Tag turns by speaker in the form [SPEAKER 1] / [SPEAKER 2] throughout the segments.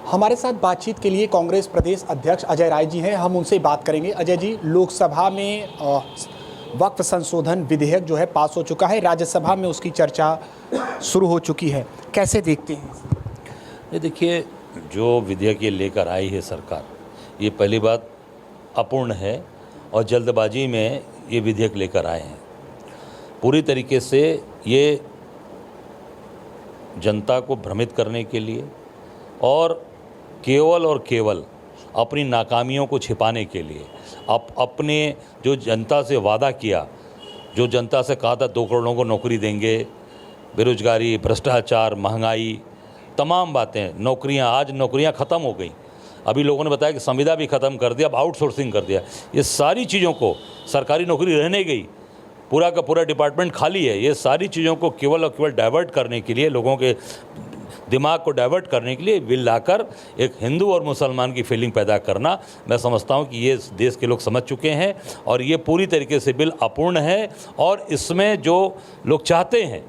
[SPEAKER 1] हमारे साथ बातचीत के लिए कांग्रेस प्रदेश अध्यक्ष अजय राय जी हैं, हम उनसे बात करेंगे। अजय जी, लोकसभा में वक्फ संशोधन विधेयक जो है पास हो चुका है, राज्यसभा में उसकी चर्चा शुरू हो चुकी है, कैसे देखते हैं?
[SPEAKER 2] ये देखिए, जो विधेयक ये लेकर आई है सरकार, ये पहली बात अपूर्ण है और जल्दबाजी में ये विधेयक लेकर आए हैं। पूरी तरीके से ये जनता को भ्रमित करने के लिए और केवल अपनी नाकामियों को छिपाने के लिए अपने जो जनता से वादा किया, जो जनता से कहा था 2 करोड़ लोगों को नौकरी देंगे, बेरोजगारी, भ्रष्टाचार, महंगाई, तमाम बातें, नौकरियां, आज नौकरियां ख़त्म हो गई। अभी लोगों ने बताया कि संविदा भी ख़त्म कर दिया, अब आउटसोर्सिंग कर दिया। ये सारी चीज़ों को, सरकारी नौकरी रहने गई, पूरा का पूरा डिपार्टमेंट खाली है। ये सारी चीज़ों को केवल और केवल डाइवर्ट करने के लिए, लोगों के दिमाग को डाइवर्ट करने के लिए बिल लाकर एक हिंदू और मुसलमान की फीलिंग पैदा करना, मैं समझता हूं कि ये देश के लोग समझ चुके हैं और ये पूरी तरीके से बिल अपूर्ण है। और इसमें जो लोग चाहते हैं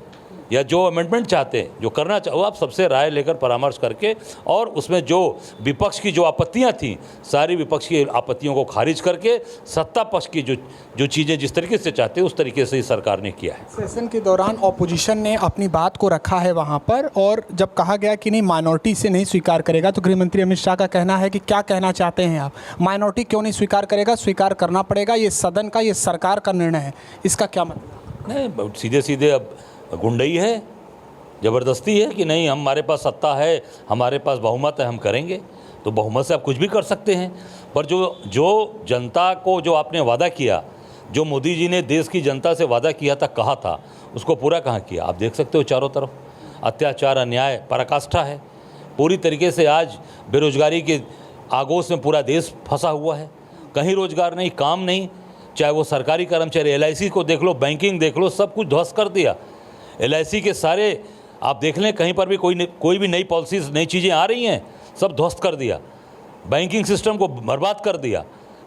[SPEAKER 2] या जो अमेंडमेंट चाहते हैं, जो करना चाहो, आप सबसे राय लेकर परामर्श करके और उसमें जो विपक्ष की जो आपत्तियां थीं, सारी विपक्ष की आपत्तियों को खारिज करके सत्ता पक्ष की जो चीज़ें जिस तरीके से चाहते हैं उस तरीके से ही सरकार ने किया है।
[SPEAKER 1] सेशन के दौरान ऑपोजिशन ने अपनी बात को रखा है वहाँ पर, और जब कहा गया कि नहीं माइनॉरिटी से नहीं स्वीकार करेगा, तो गृहमंत्री अमित शाह का कहना है कि क्या कहना चाहते हैं आप, माइनॉरिटी क्यों नहीं स्वीकार करेगा? स्वीकार करना पड़ेगा, ये सदन का, ये सरकार का निर्णय है। इसका क्या मतलब?
[SPEAKER 2] नहीं, सीधे सीधे अब गुंडई है, ज़बरदस्ती है कि नहीं हमारे पास सत्ता है, हमारे पास बहुमत है, हम करेंगे। तो बहुमत से आप कुछ भी कर सकते हैं, पर जो जनता को जो आपने वादा किया, जो मोदी जी ने देश की जनता से वादा किया था, कहा था, उसको पूरा कहाँ किया? आप देख सकते हो चारों तरफ अत्याचार, अन्याय, पराकाष्ठा है। पूरी तरीके से आज बेरोजगारी के आगोश में पूरा देश फंसा हुआ है, कहीं रोजगार नहीं, काम नहीं, चाहे वो सरकारी कर्मचारी, LIC को देख लो, बैंकिंग देख लो, सब कुछ ध्वस्त कर दिया। LIC के सारे आप देख लें, कहीं पर भी कोई भी नई पॉलिसीज़, नई चीज़ें आ रही हैं, सब ध्वस्त कर दिया, बैंकिंग सिस्टम को बर्बाद कर दिया।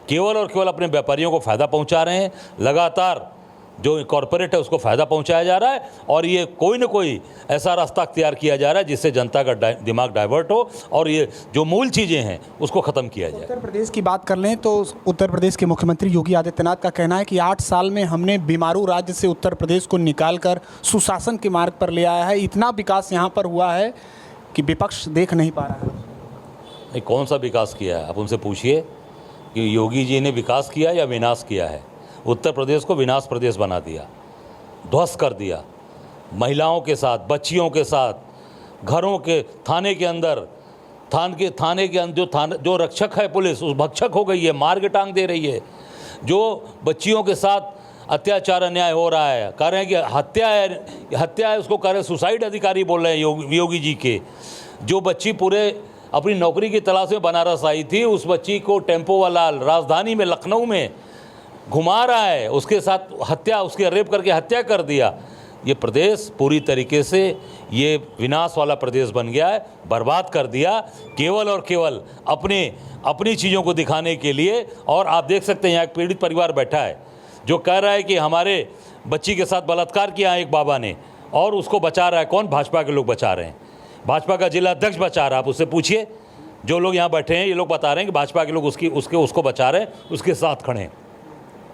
[SPEAKER 2] केवल और केवल अपने व्यापारियों को फ़ायदा पहुंचा रहे हैं, लगातार जो कॉरपोरेट है उसको फ़ायदा पहुंचाया जा रहा है, और ये कोई न कोई ऐसा रास्ता अख्तियार किया जा रहा है जिससे जनता का दिमाग डाइवर्ट हो और ये जो मूल चीज़ें हैं उसको ख़त्म किया जाए।
[SPEAKER 1] उत्तर प्रदेश की बात कर लें तो उत्तर प्रदेश के मुख्यमंत्री योगी आदित्यनाथ का कहना है कि 8 साल में हमने बीमारू राज्य से उत्तर प्रदेश को निकालकर सुशासन के मार्ग पर ले आया है। इतना विकास यहाँ पर हुआ है कि विपक्ष देख नहीं पा रहा है।
[SPEAKER 2] नहीं, कौन सा विकास किया है? आप उनसे पूछिए कि योगी जी ने विकास किया या विनाश किया है। उत्तर प्रदेश को विनाश प्रदेश बना दिया, ध्वस्त कर दिया, महिलाओं के साथ, बच्चियों के साथ, घरों के, थाने के अंदर जो रक्षक है पुलिस, उस भक्षक हो गई है, मार के टांग दे रही है। जो बच्चियों के साथ अत्याचार अन्याय हो रहा है, कह रहे हैं कि हत्या है, उसको कह रहे हैं सुसाइड, अधिकारी बोल रहे हैं योगी जी के। जो बच्ची पूरे अपनी नौकरी की तलाश में बनारस आई थी, उस बच्ची को टेम्पो वाला राजधानी में, लखनऊ में घुमा रहा है, उसके साथ हत्या, उसके रेप करके हत्या कर दिया। ये प्रदेश पूरी तरीके से ये विनाश वाला प्रदेश बन गया है, बर्बाद कर दिया, केवल और केवल अपनी चीज़ों को दिखाने के लिए। और आप देख सकते हैं यहाँ एक पीड़ित परिवार बैठा है जो कह रहा है कि हमारे बच्ची के साथ बलात्कार किया एक बाबा ने, और उसको बचा रहा है कौन? भाजपा के लोग बचा रहे हैं, भाजपा का जिला अध्यक्ष बचा रहा है। आप उससे पूछिए, जो लोग यहाँ बैठे हैं ये लोग बता रहे हैं कि भाजपा के लोग उसको बचा रहे हैं, उसके साथ खड़े हैं।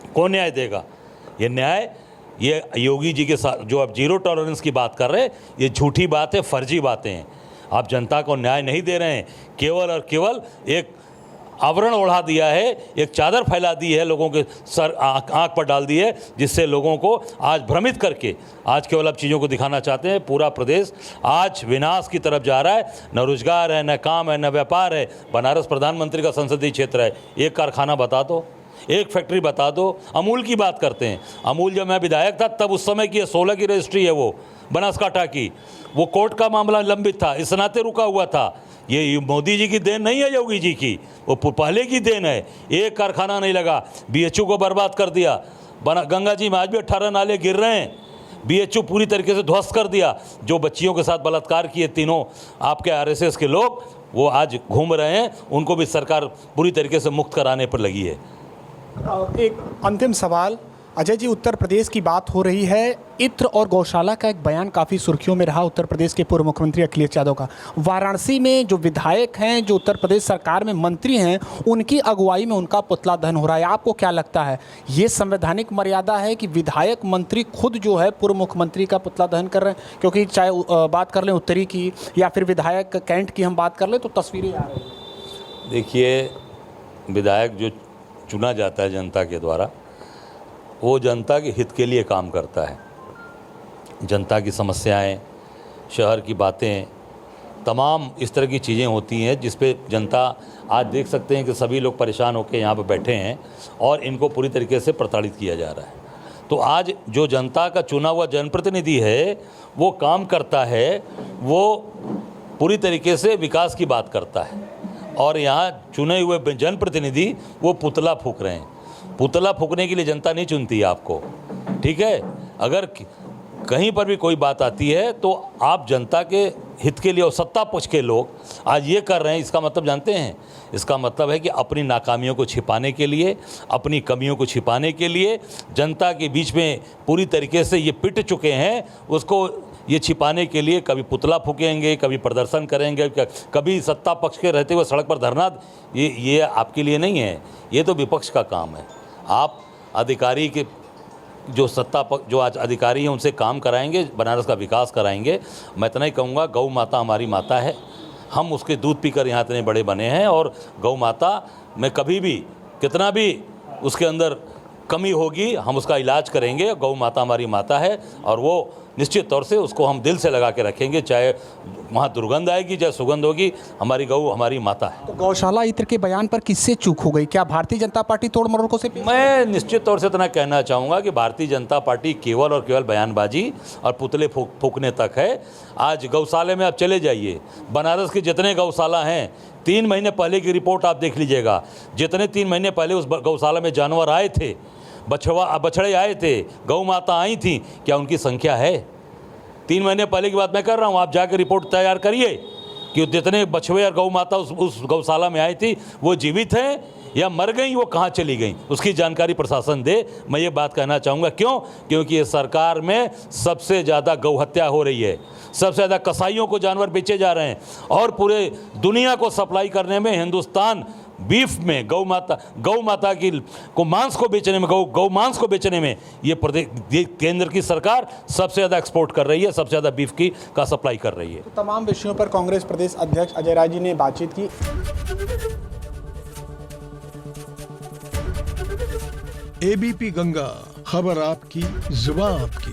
[SPEAKER 2] कौन न्याय देगा? ये न्याय, ये योगी जी के साथ जो आप जीरो टॉलरेंस की बात कर रहे हैं, ये झूठी बात है, फर्जी बातें हैं। आप जनता को न्याय नहीं दे रहे हैं, केवल और केवल एक आवरण ओढ़ा दिया है, एक चादर फैला दी है, लोगों के सर आँख पर डाल दी है, जिससे लोगों को आज भ्रमित करके आज केवल आप चीज़ों को दिखाना चाहते हैं। पूरा प्रदेश आज विनाश की तरफ जा रहा है, न रोजगार है, न काम है, न व्यापार है। बनारस प्रधानमंत्री का संसदीय क्षेत्र है, एक कारखाना बता दो, एक फैक्ट्री बता दो। अमूल की बात करते हैं, अमूल जब मैं विधायक था तब उस समय की 16 की रजिस्ट्री है, वो बनासकांठा की, वो कोर्ट का मामला लंबित था, इस नाते रुका हुआ था। ये मोदी जी की देन नहीं है, योगी जी की, वो पहले की देन है। एक कारखाना नहीं लगा, BHU को बर्बाद कर दिया। गंगा जी में आज भी 18 नाले गिर रहे हैं, BHU पूरी तरीके से ध्वस्त कर दिया। जो बच्चियों के साथ बलात्कार किए तीनों आपके RSS के लोग, वो आज घूम रहे हैं, उनको भी सरकार पूरी तरीके से मुक्त कराने पर लगी है।
[SPEAKER 1] एक अंतिम सवाल, अजय जी, उत्तर प्रदेश की बात हो रही है। इत्र और गौशाला का एक बयान काफ़ी सुर्खियों में रहा उत्तर प्रदेश के पूर्व मुख्यमंत्री अखिलेश यादव का। वाराणसी में जो विधायक हैं, जो उत्तर प्रदेश सरकार में मंत्री हैं, उनकी अगुवाई में उनका पुतला दहन हो रहा है। आपको क्या लगता है, ये संवैधानिक मर्यादा है कि विधायक मंत्री खुद जो है पूर्व मुख्यमंत्री का पुतला दहन कर रहे हैं? क्योंकि चाहे बात कर लें उत्तरी की या फिर विधायक कैंट की हम बात कर लें तो तस्वीरें आ रही हैं।
[SPEAKER 2] देखिए, विधायक जो चुना जाता है जनता के द्वारा, वो जनता के हित के लिए काम करता है। जनता की समस्याएं, शहर की बातें, तमाम इस तरह की चीज़ें होती हैं जिस पे जनता आज देख सकते हैं कि सभी लोग परेशान होकर यहाँ पर बैठे हैं और इनको पूरी तरीके से प्रताड़ित किया जा रहा है। तो आज जो जनता का चुना हुआ जनप्रतिनिधि है वो काम करता है, वो पूरी तरीके से विकास की बात करता है। और यहाँ चुने हुए जनप्रतिनिधि वो पुतला फूंक रहे हैं। पुतला फूंकने के लिए जनता नहीं चुनती आपको, ठीक है। अगर कहीं पर भी कोई बात आती है तो आप जनता के हित के लिए और सत्ता पक्ष के लोग आज ये कर रहे हैं, इसका मतलब जानते हैं? इसका मतलब है कि अपनी नाकामियों को छिपाने के लिए, अपनी कमियों को छिपाने के लिए जनता के बीच में पूरी तरीके से ये पिट चुके हैं। उसको ये छिपाने के लिए कभी पुतला फूकेंगे, कभी प्रदर्शन करेंगे, कभी सत्ता पक्ष के रहते हुए सड़क पर धरना। ये आपके लिए नहीं है, ये तो विपक्ष का काम है। आप अधिकारी के जो सत्ता पक्ष जो आज अधिकारी हैं उनसे काम कराएंगे, बनारस का विकास कराएंगे। मैं इतना ही कहूँगा, गौ माता हमारी माता है, हम उसके दूध पीकर यहाँ इतने बड़े बने हैं। और गौ माता में कभी भी कितना भी उसके अंदर कमी होगी हम उसका इलाज करेंगे। गौ माता हमारी माता है और वो निश्चित तौर से उसको हम दिल से लगा के रखेंगे, चाहे वहाँ दुर्गंध आएगी चाहे सुगंध होगी, हमारी गौ हमारी माता है।
[SPEAKER 1] तो गौशाला इत्र के बयान पर किससे चूक हो गई? क्या भारतीय जनता पार्टी तोड़ मरोड़ों से?
[SPEAKER 2] मैं निश्चित तौर से इतना कहना चाहूँगा कि भारतीय जनता पार्टी केवल और केवल बयानबाजी और पुतले फूकने तक है। आज गौशाले में आप चले जाइए, बनारस के जितने गौशाला हैं, 3 महीने पहले की रिपोर्ट आप देख लीजिएगा। जितने 3 महीने पहले उस गौशाला में जानवर आए थे, बछड़े आए थे, गौ माता आई थी, क्या उनकी संख्या है? 3 महीने पहले की बात मैं कर रहा हूँ। आप जाकर रिपोर्ट तैयार करिए कि जितने बछड़े और गौ माता उस गौशाला में आई थी वो जीवित हैं या मर गई, वो कहाँ चली गई, उसकी जानकारी प्रशासन दे। मैं ये बात कहना चाहूँगा। क्यों? क्योंकि ये सरकार में सबसे ज़्यादा गौ हत्या हो रही है, सबसे ज़्यादा कसाईयों को जानवर बेचे जा रहे हैं और पूरे दुनिया को सप्लाई करने में हिंदुस्तान बीफ में गौ माता की को मांस को बेचने में, गौ मांस को बेचने में ये केंद्र की सरकार सबसे ज़्यादा एक्सपोर्ट कर रही है, सबसे ज़्यादा बीफ का सप्लाई कर रही है।
[SPEAKER 1] तो तमाम विषयों पर कांग्रेस प्रदेश अध्यक्ष अजय राय जी ने बातचीत की।
[SPEAKER 3] एबीपी गंगा, खबर आपकी, जुबान आपकी।